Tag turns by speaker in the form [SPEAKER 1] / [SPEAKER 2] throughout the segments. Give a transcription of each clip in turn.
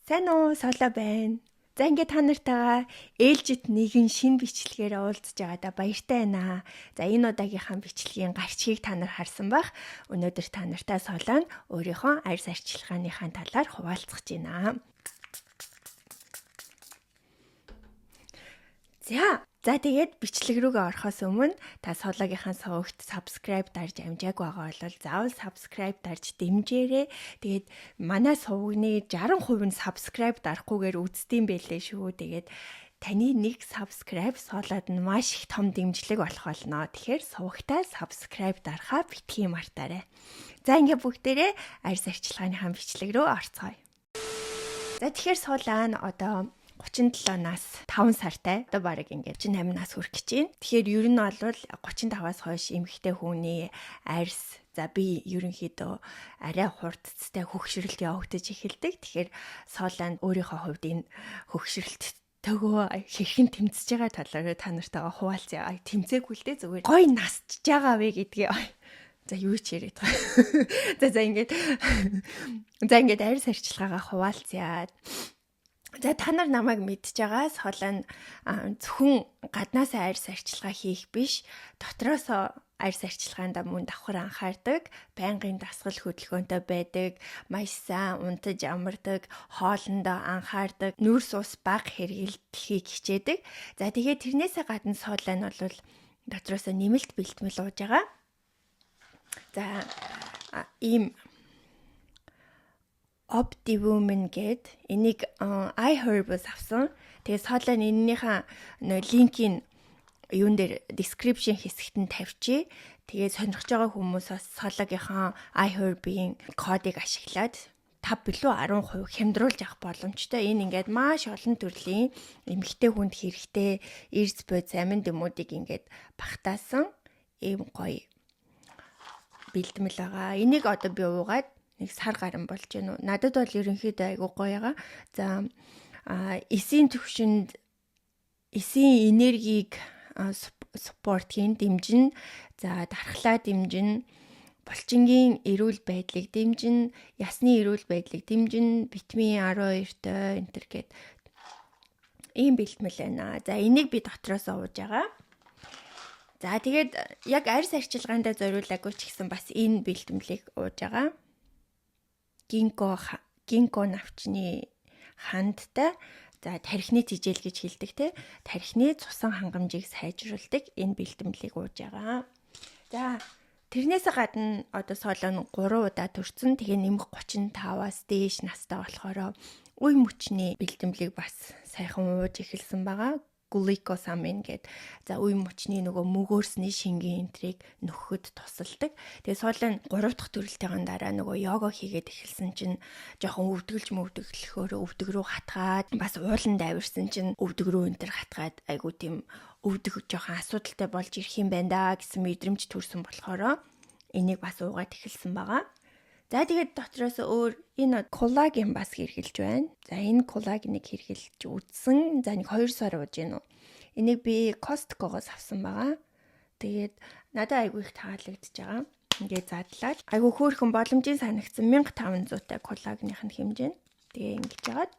[SPEAKER 1] Сайн уу, Соло байна. За ингээд та нартайгаа ээлжит нэгэн шинэ бичлэгээр уулзж байгаадаа баяртай байна. За энэ удаагийнхаа бичлэгийн гарчгийг та нар харсан бах. Өнөөдөр та нартай Соло нь өөрийнхөө арьс арчилгааныхаа талаар хуваалцах гэж байна. За тэгээд бичлэг рүүгээ орохоос өмнө та Сологийнхаа сувагт subscribe дарж амжааг байгаа бол заавал subscribe дарж дэмжээрэй. Тэгээд манай сувгны 60% нь subscribe дарахгүйгээр үздэм байлээ шүү. Тэгээд таны нэг subscribe Солоод нь маш их том дэмжлэг болох болно. Тэгэхээр сувагтаа subscribe дарахаа битгий мартаарай. За ингээ бүгдээрээ арьс арчилгааныхаа бичлэг рүү орцгоё. За тэгэхээр Солоо нь одоо 37-наас 5 сартай одоо бараг ингээд 38 нас хүрэх гэж байна. Тэгэхээр ер нь бол 35-аас хойш эмэгтэй хүний арьс би ерөнхийдөө арай хурдцтай хөгшрөлт явагдаж эхэлдэг. Тэгэхээр Солонд өөрийнхөө хувьд энэ хөгшрөлт төгөө хэрхэн тэмцэж байгаа талаар та нартайгаа хуваалцъя. Тэмцээгүй л дээ зүгээр гой насчж байгаа вэ гэдгийг. За юу ч яриад байгаа. За ингээд арьс арчилгаагаа хуваалцъя. За та нар намайг мэдж байгаа Солон зөвхөн гаднаасаа арьс арчилгаа хийх биш, дотроосоо арьс арчилгаанд мөн давхар анхаардаг, байнгын дасгал хөдөлгөөнтэй байдаг, маш сайн унтаж амардаг, хоолндоо анхаардаг, нүрс ус бага хэрэглэхийг хичээдэг. За тэгээд тэрнээсээ гадна Солон нь бол дотроосоо нэмэлт бэлтгэл ууж байгаа. За ийм Optimum гэд энийг iHerbs авсан. Тэгээд Солон энэнийхээ линкийг юун дээр description хэсэгт нь тавьчих. Тэгээд сонирхож байгаа хүмүүс бас Сологийнхаа iHerb-ийн кодыг ашиглаад 5 билүү 10% хямдруулж авах боломжтой. Энэ ингээд маш олон төрлийн эмэгтэй хүнд хэрэгтэй эрс бод амин дэмүүдийг ингээд багтаасан ийм гоё бэлтгэл байгаа. Энийг одоо би уугаад нэг сар гарan болж байна уу. Надад бол ерөнхийдөө айгүй гоё байгаа. За эсийн төвшөнд эсийн энергийг спорт хийн дэмжин, за дархлаа дэмжин, булчингийн эрүүл байдлыг дэмжин, ясны эрүүл байдлыг дэмжин, витамин 12-той энтер гээд ийм бэлтгэл байна. За энийг би дотроос ууж байгаа. За тэгээд яг арьс арчилгаанд зориулаагүй ч гэсэн бас энэ бэлтгэлийг ууж байгаа. Гинко навчны хандтай тархины тижэл гэж хэлдэг те. Тархины цусан хангамжийг сайжруулдаг энэ бэлтгэлийг ууж байгаа. За тэрнээсээ гадна одоо Солон 3 удаа төрсөн. Тэгээ нэмэх 35-аас дээш настай болохоор үе мөчний бэлтгэлийг бас сайхан ууж эхэлсэн байгаа. Glucosamine гэдэг. За үе мөчний нөгөө мөгөөрсний шингийн энтрийг нөхөхөд тусалдаг. Тэгээ Солон 3 дахь төрөлтийн дараа нөгөө йога хийгээд эхэлсэн чинь жоохон өвдөглөхөөр өвдөг рүү хатгаад бас ууланд авирсан чинь өвдөг рүү энтер хатгаад айгу тийм өвдөг жоохон асуудалтай болж ирэх юм байна да гэсэн мэдрэмж төрсэн болохоор энийг бас уугаад эхэлсэн байгаа. За тэгээд дотроос өөр энэ коллаген бас хэрглэж байна. За энэ коллагеныг хэрглэж үзсэн. За нэг 2 сар ууж гэнэ үү. Энийг би Costco-гоос авсан байгаа. Тэгээд надад айгүй их таалагдж байгаа. Ингээд задлаад айгүй хөөрхөн боломжийн санагдсан 1500-тай коллагеных нь хэмжээ. Тэгээ ингэж жагаад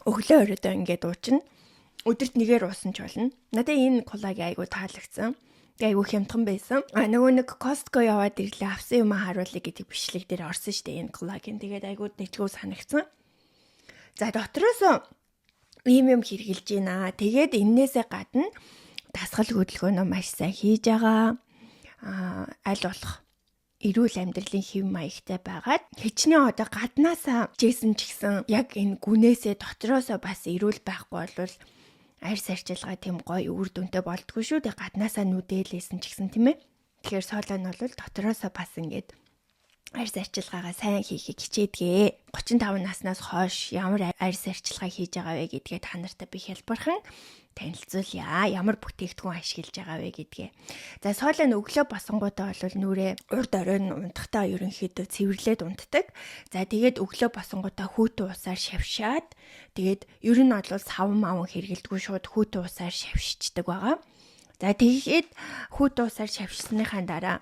[SPEAKER 1] өглөө өрөөдөө ингээд уучна. Өдөрт нэгээр уусан ч болно. Надад энэ коллаген айгу таалагдсан. Тэгээ айгу хямдхан байсан. Нөгөө нэг Costco яваад ирлээ авсан юм харуулъя гэдэг бичлэг дээр орсон шүү дээ энэ коллаген. Тэгээд айгу дэжгүү санагдсан. За дотроос ийм юм хэрглэж байна. Тэгээд эннээсээ гадна дасгал хөдөлгөөнөө маш сайн хийж байгаа. Аль болох эрүүл амьдралын хэв маягтай байгаад хичнээн одоо гаднаасаа жисэн ч гэсэн яг энэ гүнээсээ дотроосоо бас эрүүл байхгүй бол арьс арчилгаа тийм гоё үр дүнтэй болдгоо шүү. Тэг гаднаасаа нүдээлсэн ч гэсэн тийм ээ. Тэгэхээр Солон бол дотроосоо бас ингээд арьс арчилгаагаа сайн хийхийг хичээдгээ. 35 наснаас хойш ямар арьс арчилгаа хийж байгаа вэ гэдгээ та нартай би хялбархан танилцуулъя. Ямар бүтээгдэхүүн ашиглаж байгаа вэ гэдгээ. За соолын өглөө босонгуудаа бол нүрээ урд оройн унтахтаа ерөнхийдөө цэвэрлээд унтдаг. За тэгээд өглөө босонгуудаа хүйтэн усаар шавшаад тэгээд ер нь бол савн мавн хэргэлдэггүй шууд хүйтэн усаар шавшичдаг байгаа. За тэгээд хүйтэн усаар шавшсныхаа дараа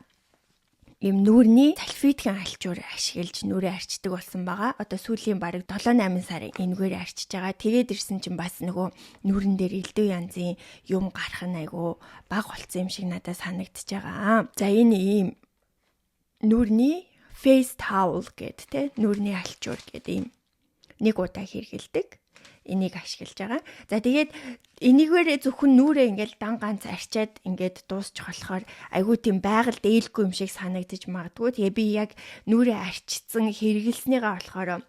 [SPEAKER 1] юм нүүрний сальфитхэн алчуур ашиглаж нүрээ арчдаг болсон байгаа. Одоо сүүлийн бараг 7-8 сар энэгээр арчиж байгаа. Тэгээд ирсэн чинь бас нөгөө нүрэн дээр элдв янзын юм гарах нь айгу баг болцсон юм шиг надад санагдчихж байгаа. За энэ ийм нүрний face towel гэдэг те нүрний алчуур гэдэг ийм нэг удаа хэрэгэлдэг. Энийг ашиглаж байгаа. За тэгээд энийгээр зөвхөн нүрээ ингээл дан ганц арчаад ингээд дуусчих болохоор айгүй тийм байгаль дээлгүй юм шиг санагдаж магадгүй. Тэгээ би яг нүрээ арчицсан хэрэгэлснийгээ болохоор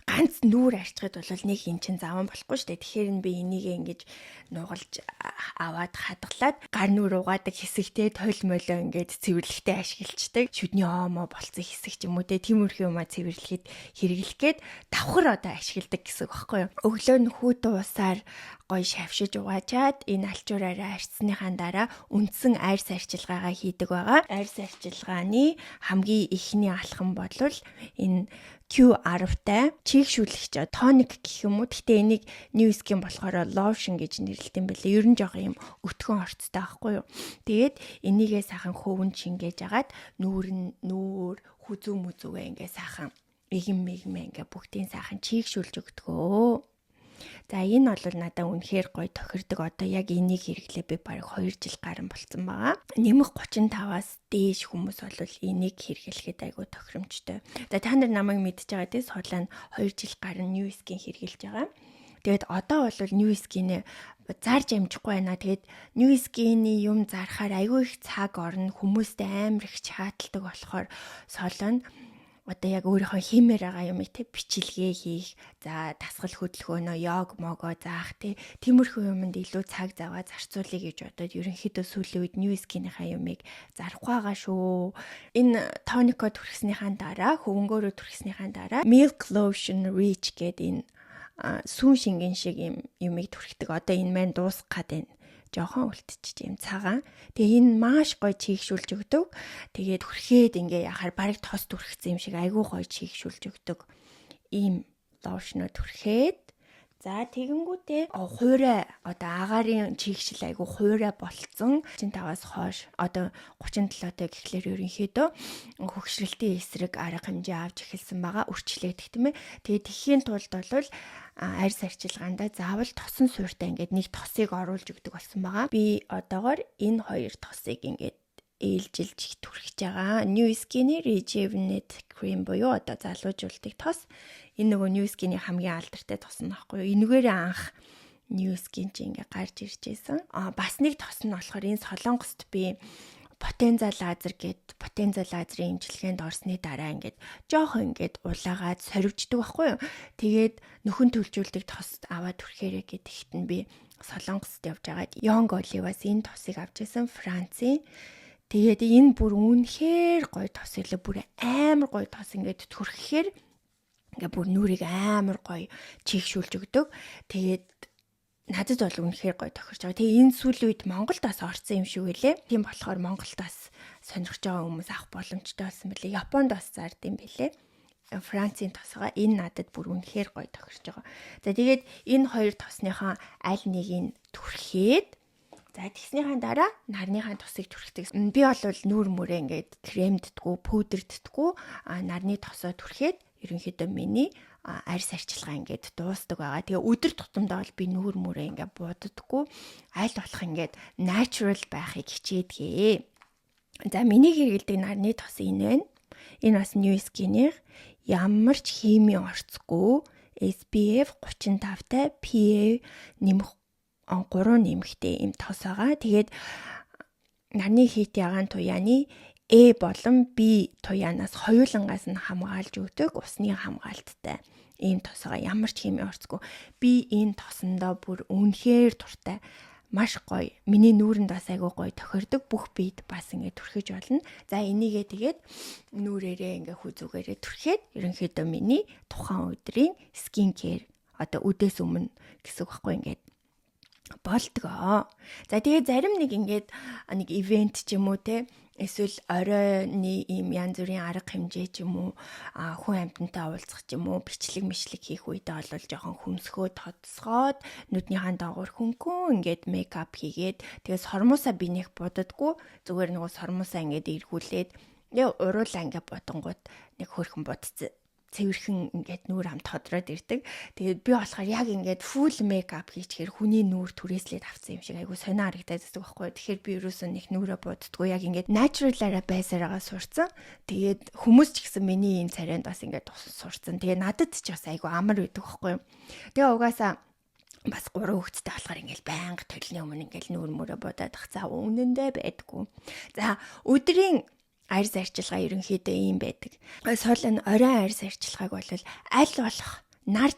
[SPEAKER 1] ганц нүур арчхад бол нэг эн чин заван болохгүй шүү дээ. Тэгэхээр би энийг ингэж нугалж аваад хадгалаад гар нүур угаадаг хэсэгтээ тойл молоо ингээд цэвэрлэхтэй ашиглацдаг. Шүдний омо болцсон хэсэг ч юм уу те тиймэрхүү юмаа цэвэрлэхэд хэрэглэх гээд давхар одоо ашигладаг гэсэн үг байхгүй юу. Өглөө нь хүйтэн усаар гоё шавшиж угаачаад энэ алчуураараа арчсныхаа дараа үндсэн арьс арчилгаагаа хийдэг байгаа. Арьс арчилгааны хамгийн ихний алхам бол энэ Q10-тай чийгшүүлэгч тоник гэх юм уу. Гэхдээ энийг New Skin болохоор lotion гэж нэрлэдэг юм байлээ. Ер нь жоох юм өтгөн орцтой байхгүй юу. Тэгээд энийгээ сайхан хөвөн чингээж агаад нүүр хүзүү мүзүүгээ ингээ сайхан мэгмэ ингээ бүгдийн сайхан чийгшүүлж өгдөгөө. За энэ бол надад үнэхээр гоё тохирдог. Одоо яг энийг хэрэглээ би бараг 2 жил гарсан болцсон байгаа. Нэмэх 35-аас дээш хүмүүс бол энийг хэрэглэхэд айгүй тохиромжтой. За та нар намайг мэдж байгаа тийм соолоо 2 жил гарсан New Skin хэрэглэж байгаа. Тэгээд одоо бол New Skin-ээ зарж амжихгүй байна. Тэгээд New Skin-ийн юм зарахаар айгүй их цаг орно. Хүмүүстэй амар их чааталдаг болохоор соолоо одоо яг өөрийнхөө хиймээр байгаа юм те бичлэгээ хийх, за дасгал хөдөлгөөнөө йог могоо заах те тиймэрхүү юмд илүү цаг заваа зарцуулъя гэж бодоод ерөнхийдөө сүүлийн үед New Skin-ийнхаа юмыг зарахгүй байгаа шүү. Энэ тонико түрхснийхаа дараа хөвөнгөөрөө түрхснийхаа дараа Milk Lotion Rich гэдэг энэ сүүн шингэн шиг юмыг түрхдэг. Одоо энэ маань дуусах гээд байна. Жохон үлдчихэж юм цагаан. Тэгээ энэ маш гоё чийгшүүлж өгдөг. Тэгээд түрхээд ингээ яхаар барыг тос түрхсэн юм шиг айгүй гоё чийгшүүлж өгдөг. Ийм лошноо түрхээд за тэгэнгүүтээ хуурай одоо агаарын чийгшил айгүй хуурай болцсон. 35-аас хойш одоо 37-тай гэхлээр ерөнхийдөө хөгшрөлтийн эсрэг арга хэмжээ авч эхэлсэн байгаа. Үрчлэгдэх тийм ээ. Тэгээд тэхийн тулд бол арьс арчилгаанда заавал тосон суурьтай ингээд нэг тосыг оруулж өгдөг болсон байгаа. Би одоогоор энэ хоёр тосыг ингээд ээлжилж түрхэж байгаа. New Skin Rejuvenate Cream буюу одоо залуужуулдаг тос. Энэ нөгөө New Skin-ийн хамгийн алдартай тос нь байхгүй юу? Энэгээр анх New Skin чи ингээд гарч ирж байсан. Бас нэг тос нь болохоор энэ Солонгост би потенциал лазерын имчилгээнд орсны дараа ингээд жоохон ингээд улаагаад сорвждаг байхгүй юу. Тэгээд нөхөн төлжүүлдэг тост аваад түрхээрээ гэдэгт нь би Солонгост явж агаад Young Olive-аас энэ тосыг авч ирсэн Францын. Тэгээд энэ бүр үнэхээр гоё тос ирлээ. Бүр амар гоё тос ингээд түрхэхээр ингээд бүр нүрийг амар гоё чийгшүүлж өгдөг. Тэгээд надад бол үнэхээр гоё тохирч байгаа. Тэгээ энэ сүүлийн үед Монголд бас орсон юм шиг үлээ. Тийм болохоор Монголд бас сонирхож байгаа хүмүүс авах боломжтой болсон билээ. Японд бас зард юм билээ. Францын тосгоо энэ надад бүр үнэхээр гоё тохирч байгаа. За тэгээд энэ хоёр тосныхоо аль нэгийг түрхээд за тэгснийхаа дараа нарныхаа тосыг түрхдэг. Би бол нүүр мөрөө ингээд кремддгүү, пүдэрддгүү нарны тосоо түрхээд ерөнхийдөө миний арьс арчилгаа ингээд дуустдаг байгаа. Тэгээ өдөр тутамдаа бол би нүүр мөрөө ингээд бууддаггүй. Аль болох ингээд natural байхыг хичээдгээ. За миний хэрэгэлдэг нарны тос энэ байна. Энэ бас New Skin-ийн ямар ч хими орцгүй SPF 35-тай PA нэмэх 3 нэмэхтэй юм тос байгаа. Тэгээд нарны хийт ягаан туяаны A болон B туяанаас хоёулангаас нь хамгаалж өгдөг усны хамгаалттай ийм тосгоо ямар ч хими орцгүй. Би энэ тосондоо бүр үнэхээр дуртай. маш гоё. Миний нүүрэнд бас айгүй гоё тохирдог. Бүх биед бас ингээд түрхэж болно. За энийгээ тэгээд нүрээрээ ингээд хүзүүгээрээ түрхээд ерөнхийдөө миний тухайн өдрийн скин кер одоо үдээс өмнө гэсэн үг байхгүй ингээд болдгоо. За тэгээ зарим нэг ингээд нэг ивент ч юм уу те эсвэл оройны ийм янз бүрийн арга хэмжээ ч юм уу хүн амьтантай уулзах ч юм уу бичлэг мишлэг хийх үедээ олвол жоохон хөмсгөө тоцсгоод нүднийхэн дагуур хөнгөн ингээд мейкап хийгээд тэгээс сормуусаа би нэг будадгүй зүгээр нөгөө сормуусаа ингээд эргүүлээд уруулаа ингээд бодонгууд нэг хөрхэн будцсан цэвэрхэн ингээд нүур хамт тодроод ирдэг. Тэгээд би болохоор яг ингээд фул мейкап хийчихэр хүний нүур түрээслээд авсан юм шиг айгу сонио харагдаад байдаг байхгүй. Тэгэхээр би ерөөсөө нэг нүрээ буддггүй яг ингээд naturalаараа байсараагаа сурцсан. Тэгээд хүмүүс ч гэсэн миний энэ царайнд бас ингээд сурцсан. Тэгээд надад ч бас айгу амар байдаг байхгүй. Тэгээ угаасаа бас 3 хүүхэдтэй болохоор ингээл байнга төлний өмнө ингээл нүур мөрөө будаад ах за үнэндээ байдгүй. За өдрийн арьс арчилгаа ерөнхийдөө ийм байдаг. Сул нь оройн арьс арчилгааг бол аль болох нар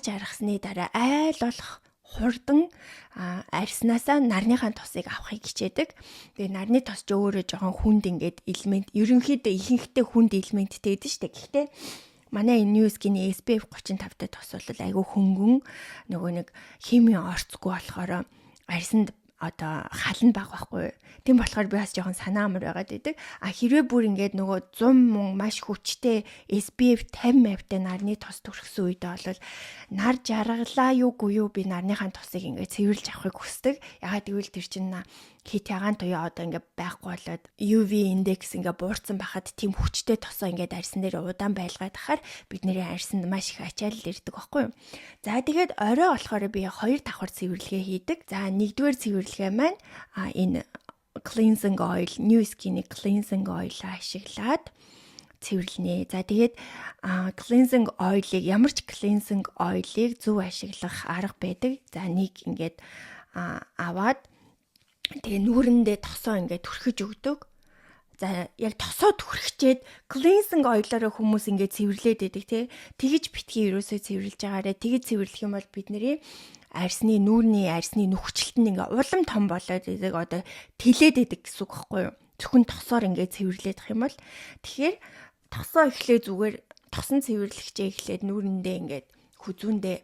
[SPEAKER 1] жаргасны дараа аль болох хурдан арьснаасаа нарныхаа тосыг авахыг хичээдэг. Тэгээ нарны тос ч өөрөө жоохон хүнд ингээд элемент ерөнхийдөө ихэнхдээ хүнд элементтэй гэдэг шүү дээ. Гэхдээ манай энэ New-Skin SPF 35-тай тос бол айгүй хөнгөн нөгөө нэг химийн орцгүй болохоор арьсанд одоо халан баг байхгүй. Тийм болохоор би бас жоохон санаа амар байгаад байдаг. Хэрвээ бүр ингээд нөгөө 100 мөн маш хүчтэй SPF 50 мавтай нарны тос төрхсөн үедээ бол нар жаргалаа юугүй юу би нарныхаа тосыг ингээд цэвэрлж авахыг хүсдэг. Ягаад гэвэл тэр чинь хит ягаан туяа одоо ингээд байхгүй болоод UV индекс ингээд буурсан байхад тийм хүчтэй тосоо ингээд арьсан дээр удаан байлгаад ахаар бидний арьсанд маш их ачаалал ирдэг байхгүй юу. За тэгээд орой болохоор би 2 давхар цэвэрлэгээ хийдэг. За нэгдүгээр цэвэрлэгээ маань энэ cleansing oil, New-Skin cleansing oil ашиглаад цэвэрлэнэ. За тэгээд cleansing oil-ыг ямар ч cleansing oil-ыг зөв ашиглах арга байдаг. За нэг ингээд аваад тэгээ нүүрэндээ тосоо ингээд түрхэж өгдөг. За яг тосоо түрхчээд cleansing oil-ороо хүмүүс ингээд цэвэрлээд байдаг тий. Тэгэж битгий ерөөсөө цэвэрлж байгаарэ. Тэгэж цэвэрлэх юм бол бидний нүүрний арьсны нүхчлэлт нь ингээ улам том болоод идэг одоо тэлээд идэг гэсэн үг байхгүй юу? Зөвхөн тосоор ингээ цэвэрлэх юм бол тэгэхээр тосоо эхлээ зүгээр тосон цэвэрлэгчээ эхлээд нүүрэндээ ингээд хүзүүндээ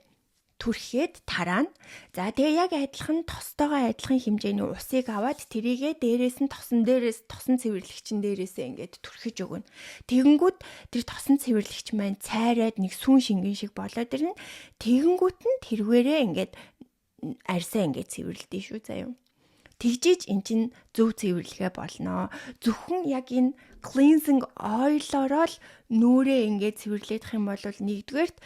[SPEAKER 1] түрхээд тараа. За тэгээ яг адилхан тостойгоо адилхан хэмжээний усыг аваад тэрийгээ дээрээс нь тосон цэвэрлэгчин дээрээсээ ингээд түрхэж өгнө. Тэгэнгүүт тэр тосон цэвэрлэгч маань цайраад нэг сүүн шингэн шиг болоод ирнэ. Тэгэнгүүт нь тэрвэрээ ингээд арьсаа ингээд цэвэрлэдэж шүү заяа. Тэгжиж эн чин зөв цэвэрлэгээ болно. Зөвхөн яг энэ cleansing oil-ороо л нүрээ ингээд цэвэрлэх юм бол нэгдүгээрт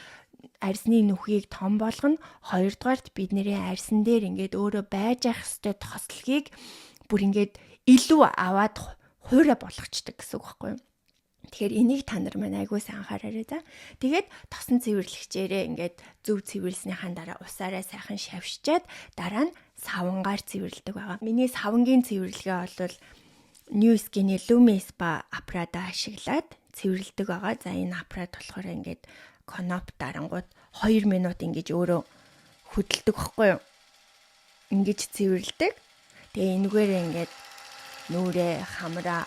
[SPEAKER 1] арьсны нүхийг том болгоно, хоёрдугаарт бидний арьсан дээр ингээд өөрөө байж ах хэвээр тослогийг бүр ингээд илүү аваад хуурай болгочдөг гэсэн үг байхгүй юу? Тэгэхээр энийг та нар маань айгүй сайн анхаараарай за. Тэгээд тосон цэвэрлэгчээрээ ингээд зөв цэвэрлснийхаа дараа усаараа сайхан шавшчаад дараа нь савангаар цэвэрлдэг байгаа. Миний савангийн цэвэрлэгээ бол New-Skin Lumi Spa аппарата ашиглаад цэвэрлдэг байгаа. За энэ аппарат болохоор ингээд коноп дарангууд 2 минут ингэж өөрөө хөдөлдөг байхгүй юу? Ингэж цэвэрлдэг. Тэгээ энэгээр ингээд нүрээ, хамраа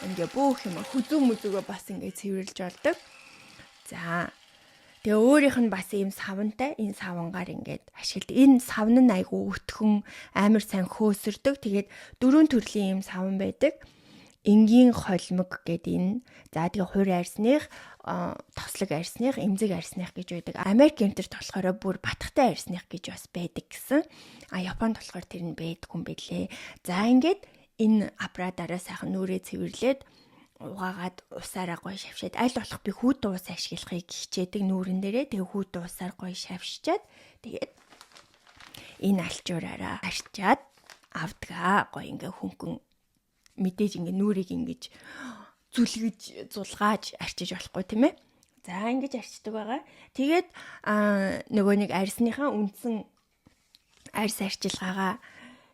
[SPEAKER 1] ингээ бүх юм хүзүү мүзүүгөө бас ингээ цэвэрлж болдог. За тэгээ өөрийнх нь бас ийм савнтай энэ савнгаар ингээд ашигладаг. Энэ савн нь айгүй өтгөн амар сайн хөөсөрдөг. Тэгээд 4 төрлийн ийм савн байдаг. Энгийн холимог гэдэг энэ. За тэгээ хур арьсных, тослог арьсных, эмзэг арьсных гэж байдаг. Америк энтерт болохоор бүр батхтай арьсных гэж бас байдаг гэсэн. Японд болохоор тэр нь байдгүй юм билээ. За ингээд энэ аппаратаараа сайхан нүрээ цэвэрлээд угаагаад усаараа гоё шавшаад аль болох би хүүт ус ашиглахыг хичээдэг нүүрэн дээрээ. Тэгээ хүүт усаар гоё шавшчаад тэгээд энэ алчуураараа арчаад авдгаа гоё ингээ хөнгөн мэдээж ингээ нүрийг ингэж зулгааж арчиж болохгүй тийм ээ. За ингэж арчдаг байгаа. Тэгээд нөгөө нэг арьсныхаа үндсэн арьс арчилгаагаа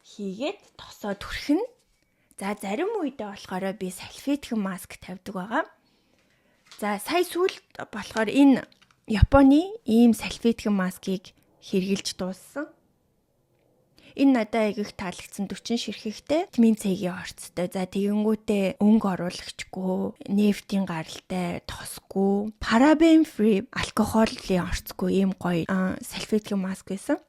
[SPEAKER 1] хийгээд тосоо түрхнэ. За зарим үедээ болохоор би салфетхэн маск тавьдаг байгаа. За сая сүүлд болохоор энэ Японы ийм салфетхэн маскыг хэрэгжилж дууссан. Энэ надад айгүйх таалагдсан 40 ширхэгтэй витамин C-ийн орцтой. За тэгэнгүүтээ өнгө оруулагчгүй, нефтийн гаралтай, тосгүй, парабен free, алкоголын орцгүй ийм гоё салфетик маск байсан.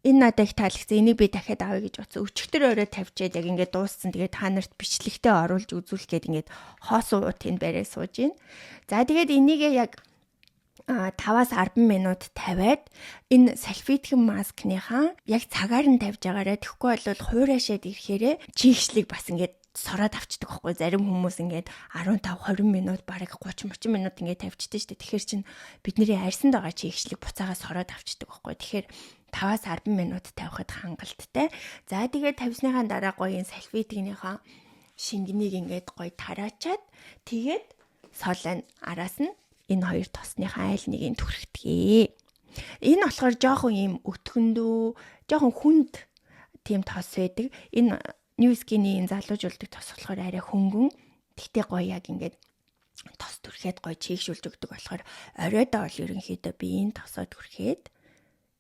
[SPEAKER 1] Энэ надад их таалагдсан. Энийг би дахиад авъя гэж бодсон. Өчигдөр орой тавьчаад яг ингээд дууссан. Тэгээд та нарт бичлэгтээ оруулж үзүүлэх гээд ингээд хоос уут энэ барай сууж гин. За тэгээд энийгээ яг 5-аас 10 минут тавиад энэ салфетик маскныхаа яг цагаар нь тавьж байгаарай. Тэгэхгүй бол хуурайшаад ирэхээрээ чихшлиг бас ингээд сороод авчдаг байхгүй. Зарим хүмүүс ингээд 15-20 минут бараг 30-30 минут ингээд тавьчихдээ шүү дээ. Тэгэхээр чин бидний арьсанд байгаа чихшлиг буцаага сороод авчдаг байхгүй. Тэгэхээр 5-аас 10 минут тавихад хангалттай. За тэгээд тавьсныхаа дараа гоё энэ салфетикийнхаа шингэнийг ингээд гоё тараачаад тэгээд солон араас нь энэ хоёр тосныхаа айл нэгийг түрхтгий. Энэ болохоор жоохон юм өтгөндөө, жоохон хүнд тийм тос байдаг. Энэ New Skin-ийн залуужуулдаг тос болохоор арай хөнгөн. Тэгтээ гоё яг ингээд тос түрхээд гоё чийгшүүлж өгдөг болохоор оройдоо бол ерөнхийдөө би энэ тосоо түрхээд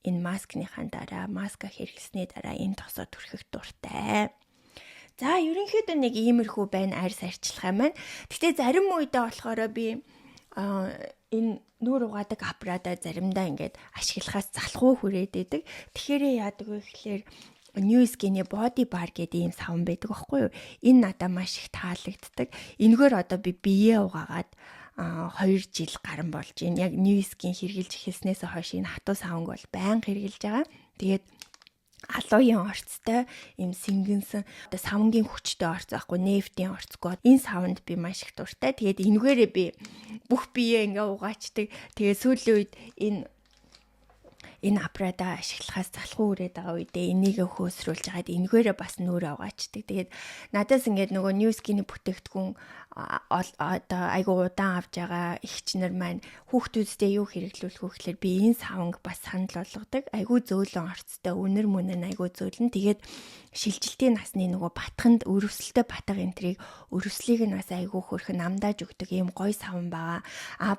[SPEAKER 1] энэ маскныхаа дараа маска хэрэглэсний дараа энэ тосоо түрхэх дуртай. За ерөнхийдөө нэг иймэрхүү байна арьс арчлах юм байна. Гэтэ зарим үедээ болохоор би энэ нүүр угаадаг аппарата заримдаа ингээд ашиглахаас залхуу хүрээд идэг. Тэгэхээр яадаг вэ гэхээр New Skin-ийн body bar гэдэг ийм савн байдаг байхгүй юу? Энэ надад маш их таалагддаг. Энэгээр одоо би биеэ угаагаад 2 жил гарan болж байна. Яг New Skin хэрглэж эхэлснээс хойш энэ хатуу савнг бол байнга хэрглэж байгаа. Тэгээд алуугийн орцтой ийм сэнгэнсэн одоо савнгийн хүчтэй орц байхгүй нефтийн орцгүй. Энэ савнд би маш их дуртай. Тэгээд энэгээрээ би бүх биеэ ингээ угаачдаг. Тэгээд сүүлийн үед энэ аппарата ашиглахаас залхуу үрээд байгаа үедээ энийг хөөсрүүлж хагаад энэгээрээ бас нүрээ угаачдаг. Тэгээд надаас ингээд нөгөө New Skin-ийн бүтээгдэхүүн одоо айгу удаан авж байгаа ихчнэр маань хүүхдүүдтэй юу хэрэглүүлэх вэ гэхээр би энэ савнг бас санал болгодог. Айгу зөөлөн орцтой үнэр мөнэн айгу зөөлөн. Тэгээд шилжилтийн насны нөгөө батханд өрөвсөлтөй батга энтрийг өрөвслийг нь бас айгу хөрхөн намдааж өгдөг ийм гоё савн байгаа.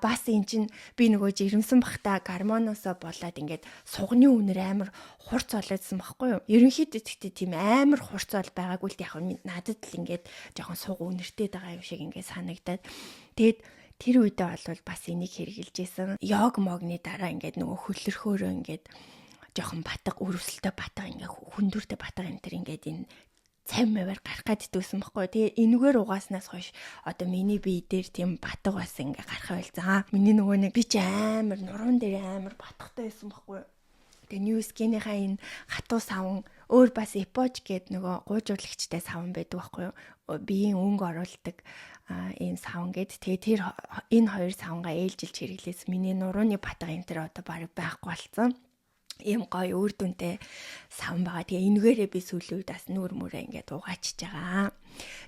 [SPEAKER 1] Бас эн чин би нөгөө жирэмсэн бахта гормоноосоо болоод ингээд сугны үнэр амар хурц олоодсан байхгүй юу? Ерөнхийдөө тэгтээ тийм амар хурц ол байгаагүй л яг надад л ингээд жоохон суг үнэртэй байгаа юм шиг ингээд санагдаад. Тэгээд тэр үедээ бол бас энийг хэрэгжилж исэн. Йог могны дараа ингээд нөгөө хөлөрхөөрөө ингээд жоохон батга өрөвсөлтөй батга ингээд хүндүртэй батга энэ төр ингээд энэ цам мавар гарах гээд дүүсэн байхгүй. Тэгээ энэгээр угааснаас хойш одоо миний бие дээр тийм батга бас ингээ гарах байлзаа. Миний нөгөө нэг би ч амар нуруунд дээр амар батгатай байсан байхгүй. Тэгээ New Skin-ийнхаа энэ хатуу савн өөр бас Epoch гээд нөгөө гуйжуулагчтай савн байдаг байхгүй юу? Биеийн өнгө оруулдаг ийм савн гээд тэгээ тэр энэ хоёр савнгаа ээлжилж хэрэглээс миний нурууны батга энэ төр одоо барыг байхгүй болсон. Ийм гоё үр дүнтэй савн байгаа. Тэгээ энэгээрээ би сүүлийн үед бас нүүр мөрөө ингээд угаачж байгаа.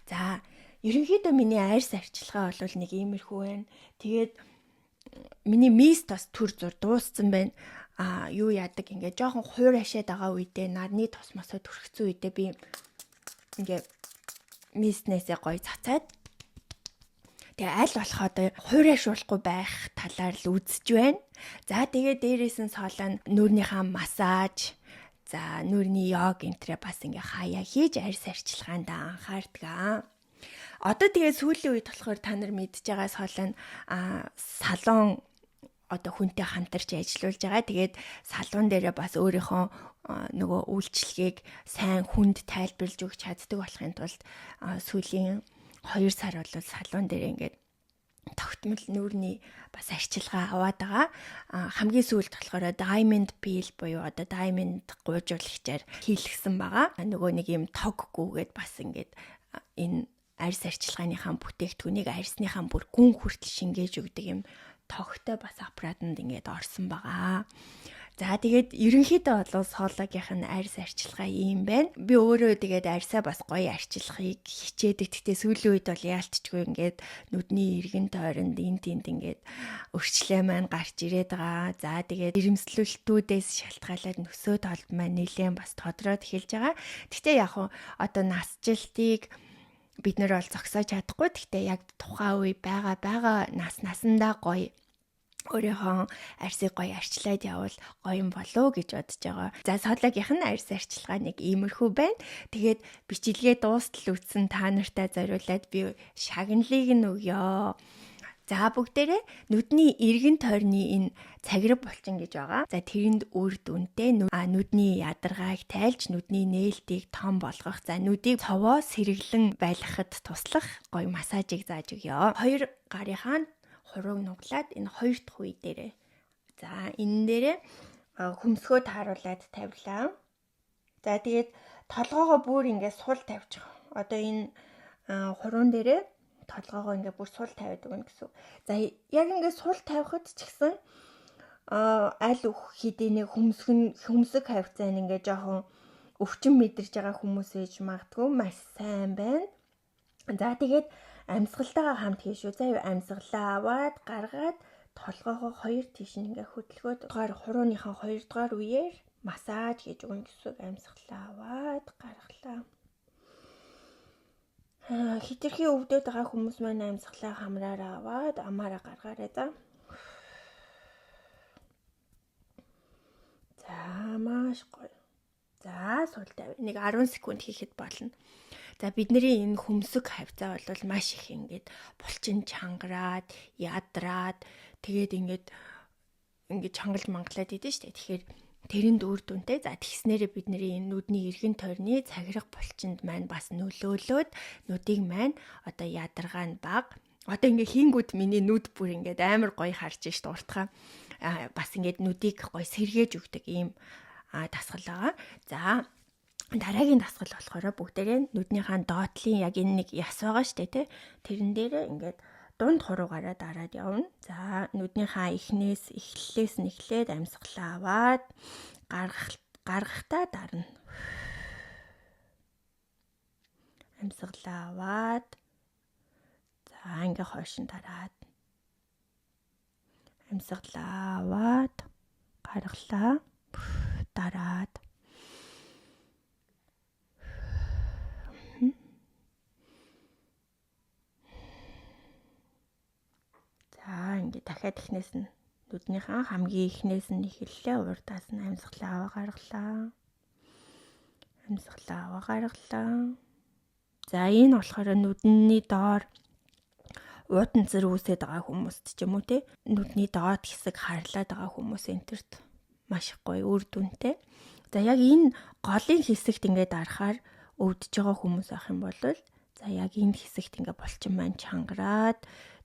[SPEAKER 1] За ерөнхийдөө миний арьс арчилгаа бол нэг иймэрхүү байна. Тэгээд миний мис тос төр зур дууссан байна. Юу яадаг ингээд жоохон хуур хашаад байгаа үедээ нарны тос мосоо төрхцэн үедээ би ингээд миснээсээ гоё цацаад тэгээ аль болох одоо хуурайшуулахгүй байх талаар л үзэж байна. За тэгээ дээрээс нь соолоо нүрийнхаа массаж, за нүрийн йог энтрэ бас ингээ хаяа хийж арьс арчилгаанд анхаардаг. Одоо тэгээ сүүлийн үед болохоор та нар мэдж байгаа соолоо салон одоо хүнтэй хамтарч ажиллаулж байгаа. Тэгээд салон дээрээ бас өөрийнхөө нөгөө үйлчлэгийг сайн хүнд тайлбарлаж өгч чаддаг болохын тулд сүүлийн 2 сар бол салон дээр ингээд тогтмол нүрийн бас арчилгаа аваад байгаа. Хамгийн сүүлд болохоор Diamond Peel буюу одоо Diamond гуйжуулагчаар хийлгсэн байгаа. Нөгөө нэг юм тоггүйгээд бас ингээд энэ арьс арчилгааныхаа бүтээгдэхүүнийг арьсныхаа бүр гүн хүртэл шингээж өгдөг юм тогтой бас аппаратанд ингээд орсон байгаа. За тэгээд ерөнхийдөө бол соологийнх нь арьс арчилгаа юм байна. Би өөрөө тэгээд арьсаа бас гоё арчилахыг хичээдэг. Тэгтээ сүүлийн үед бол яалтчгүй ингээд нүдний эргэн тойронд энд ингээд өрчлөө маань гарч ирээд байгаа. За тэгээд жирэмслэлтүүдээс шалтгаалаад нөсөө толд маань нэлээд бас тодроод эхэлж байгаа. Тэгтээ яг одоо насжилтыг бид нэр бол зогсоож чадахгүй. Тэгтээ яг тухайн үе байгаа насандаа гоё өөрийнхөө арсыг гоё арчлаад явал гоё юм болоо гэж бодож байгаа. За соологийнх нь арс арчилгаа нэг иймэрхүү байна. Тэгээд бичлэгээ дуустал үтсэн та нартай зориулаад би шагналыг нь өгье. За бүгдээрээ нүдний эргэн тойрны энэ цагираг булчин гэж байгаа. За тэрэнд үр дүнтэй нүдний ядаргааг тайлж нүдний нээлтийг том болгох. За нүдийг цовоо сэргэлэн байлгахад туслах гоё массажийг зааж өгье. Хоёр гарынхаа хурууг нуглаад энэ хоёр дахь үе дээрээ. За энэ дээрээ хөмсгөө тааруулаад тавилаа. За тэгээд толгоогоо бүр ингээд сул тавьчих. Одоо энэ хуруун дээрээ толгоогоо ингээд бүр сул тавиад өгнө гэсэн. За яг ингээд сул тавихад ч гэсэн аль хэдийн нэг хөмсөг хавцаа ингээд жоохон өвчин мэдэрж байгаа хүмүүс ээж магадгүй маш сайн байна. За тэгээд амьсгалтайгаа хамт хийш үү. За амьсгалаа аваад гаргаад толгоогоо хоёр тийш ингээ хөдөлгөөд хурууныхаа 2 дугаар үеэр массаж хийж өгнө гэсэн. Амьсгалаа аваад гаргалаа. Хитрхи өвдөд байгаа хүмүүс маань амьсгалаа хамраараа аваад амаараа гаргаарай за. За маш гоё. За сул тавь. Нэг 10 секунд хийхэд болно. За бидний энэ хөмсөг хавцаа бол маш их ингээд булчин чангараад, ядраад тэгээд ингээд чангалж мангалаад идэв штэ. Тэгэхээр тэрэнд үр дүнтэй. За тэгснээрээ бидний энэ нүдний эргэн тойрны цагираг булчинд маань бас нөлөөлөөд нүдийг маань одоо ядаргаа нь бага. Одоо ингээ хийнгүүд миний нүд бүр ингээд амар гоё харж штэ уртхаа. Бас ингээд нүдийг гоё сэргээж өгдөг ийм дасгал байгаа. За дараагийн дасгал болохоор бүгдээрээ нүднийхээ доотлын яг энэ нэг яс байгаа штэ тий. Тэрэн дээрээ ингээд дунд хуруугаараа дараад явна. За нүднийхээ эхлэлээс нь эхлээд амьсгалаа аваад гаргахтаа дарна. Амьсгалаа аваад за ингээ хойшин дараад амьсгалаа аваад гаргалаа дараад за ингээ дахиад ихнээс нь нүднийхээ хамгийн ихнээс нь эхэллээ. Урдаас нь амьсгалаа гаргалаа. Амьсгалаа гаргалаа. За энэ болохоор нүдний доор уудан цэр үүсээд байгаа хүмүүст ч юм уу те нүдний доод хэсэг харлаад байгаа хүмүүс энтерт маш гоё үр дүнтэй. За яг энэ голын хэсэгт ингээд дарахаар өвдөж байгаа хүмүүс ах юм бол за яг энэ хэсэгт ингээд булчин маань чангараад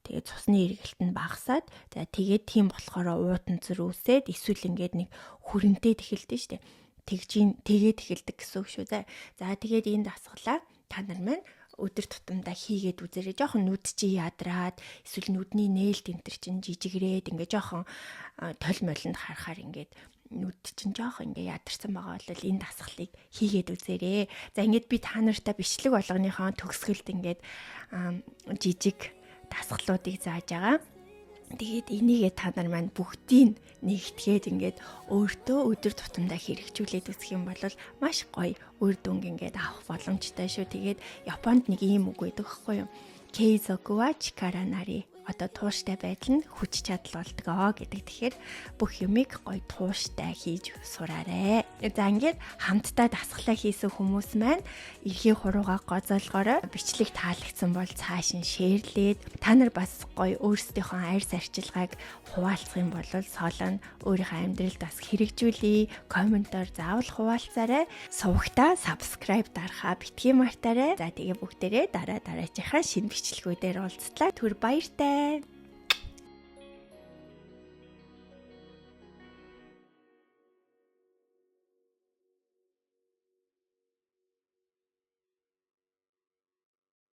[SPEAKER 1] тэгээд цусны эргэлт нь багасаад за тэгээд тийм болохоор уудан цэр үүсээд эсвэл ингээд нэг хүрэнтэй тэхэлдэж штэ. Тэгээд эхэлдэг гэсэн үг шүү. За тэгээд энэ дасгалаа та нар маань өдөр тутамдаа хийгээд үзээрэй. Жохон нүд чи ядраад эсвэл нүдний нээлт энтер чин жижигрээд ингээ жохон тол молонд харахаар ингээд нүд чин жоох ингээ ядарсан байгаа бол энэ дасгалыг хийгээд үзээрэй. За ингээд би та нартай бичлэг болгоныхоо төгсгөлд ингээд жижиг дасгалуудыг зааж байгаа. Тэгээд энийгээ та нар маань бүгдийг нэгтгээд ингээд өөртөө өдөр тутамдаа хэрэгжүүлээд үзэх юм бол маш гоё үр дүнг ингээд авах боломжтой шүү. Тэгээд Японд нэг ийм үг байдаг байхгүй юу? Keizoku wa chikara nari. Одоо тууштай байдал нь хүч чадал болдгоо гэдэг. Тэгэхээр бүх юмыг гоё тууштай хийж сураарэ. За ингээд хамтдаа дасгалаа хийсэн хүмүүс маань эрхийн хуруугаа гозоолгоорой. Бичлэг таалагдсан бол цааш нь шеэрлээд та нар бас гоё өөрсдийнхөө арьс арчилгааг хуваалцах юм бол соолоо өөрийнхөө амьдралд бас хэрэгжүүлээ. Комментоор заавал хуваалцаарай. Сувагтаа subscribe дарахаа битгий мартаарай. За тэгээ бүгдээрээ дараачихаа шинэ бичлэгүүдээр уулзтлаа. Түр баяртай.